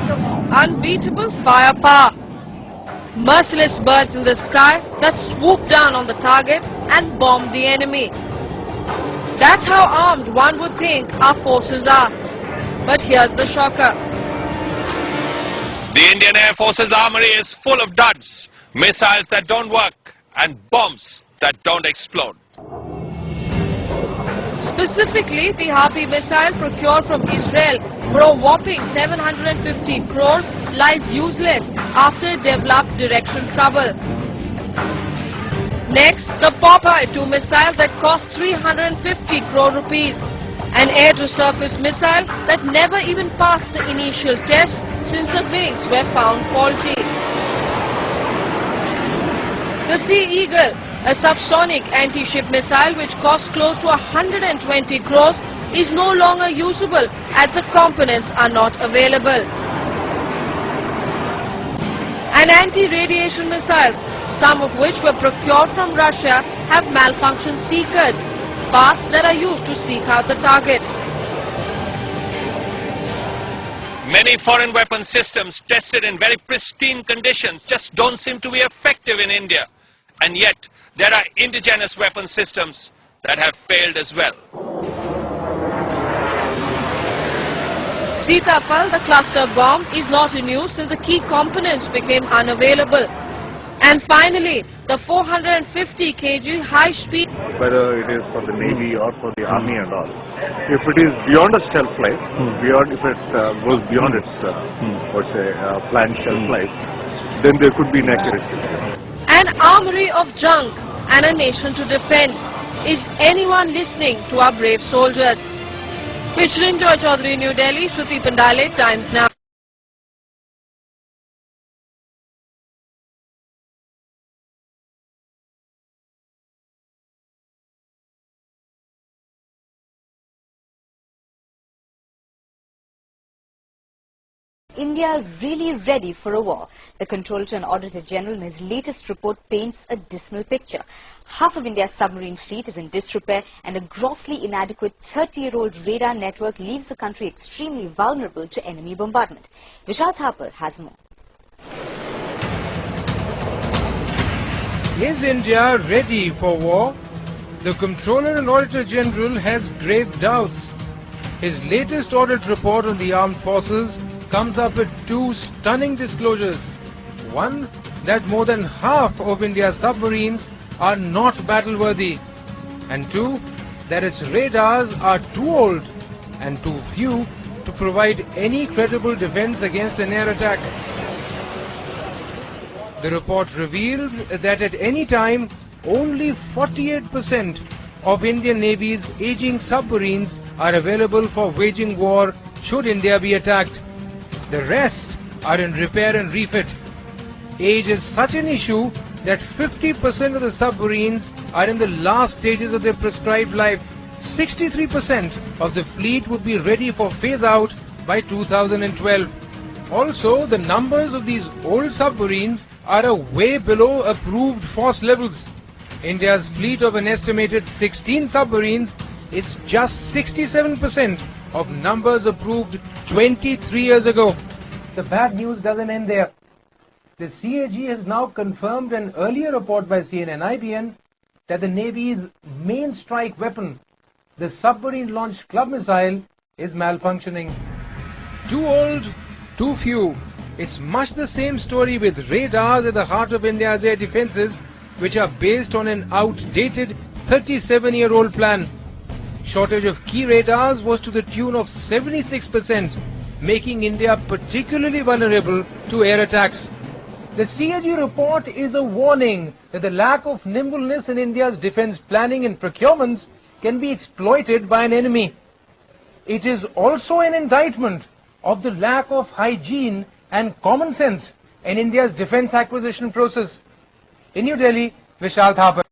Unbeatable firepower. Merciless birds in the sky that swoop down on the target and bomb the enemy. That's how armed one would think our forces are. But here's the shocker. The Indian Air Force's armory is full of duds, missiles that don't work and bombs that don't explode. Specifically, the Harpy missile procured from Israel for a whopping 750 crores lies useless after it developed direction trouble. Next, the Popeye 2 missile that cost 350 crore rupees. An air-to-surface missile that never even passed the initial test since the wings were found faulty. The Sea Eagle, a subsonic anti-ship missile which costs close to 120 crores, is no longer usable as the components are not available. And anti-radiation missiles, some of which were procured from Russia, have malfunction seekers, parts that are used to seek out the target. Many foreign weapon systems tested in very pristine conditions just don't seem to be effective in India. And yet, there are indigenous weapon systems that have failed as well. Sitapal, the cluster bomb, is not in use since the key components became unavailable. And finally, the 450 kg high-speed, whether it is for the Navy or for the Army and all, if it is beyond a shelf life, if it goes beyond its planned shelf life, then there could be inaccuracy. an armory of junk and a nation to defend. Is anyone listening to our brave soldiers? Featuring Joy Chaudhary, New Delhi, Shruti Pandale, Times Now. India really ready for a war? The Controller and Auditor General in his latest report paints a dismal picture. Half of India's submarine fleet is in disrepair and a grossly inadequate 30-year-old radar network leaves the country extremely vulnerable to enemy bombardment. Vishal Thapar has more. Is India ready for war? The Controller and Auditor General has grave doubts. His latest audit report on the armed forces comes up with two stunning disclosures. One, that more than half of India's submarines are not battle-worthy. And two, that its radars are too old and too few to provide any credible defense against an air attack. The report reveals that at any time, only 48% of Indian Navy's aging submarines are available for waging war should India be attacked. The rest are in repair and refit. Age is such an issue that 50% of the submarines are in the last stages of their prescribed life. 63% of the fleet would be ready for phase out by 2012. Also, the numbers of these old submarines are way below approved force levels. India's fleet of an estimated 16 submarines is just 67% of numbers approved 23 years ago. The bad news doesn't end there. The CAG has now confirmed an earlier report by CNN-IBN that the Navy's main strike weapon, the submarine-launched club missile, is malfunctioning. Too old, too few. It's much the same story with radars at the heart of India's air defenses, which are based on an outdated 37-year-old plan. Shortage of key radars was to the tune of 76%, making India particularly vulnerable to air attacks. The CAG report is a warning that the lack of nimbleness in India's defense planning and procurements can be exploited by an enemy. It is also an indictment of the lack of hygiene and common sense in India's defense acquisition process. In New Delhi, Vishal Thapar.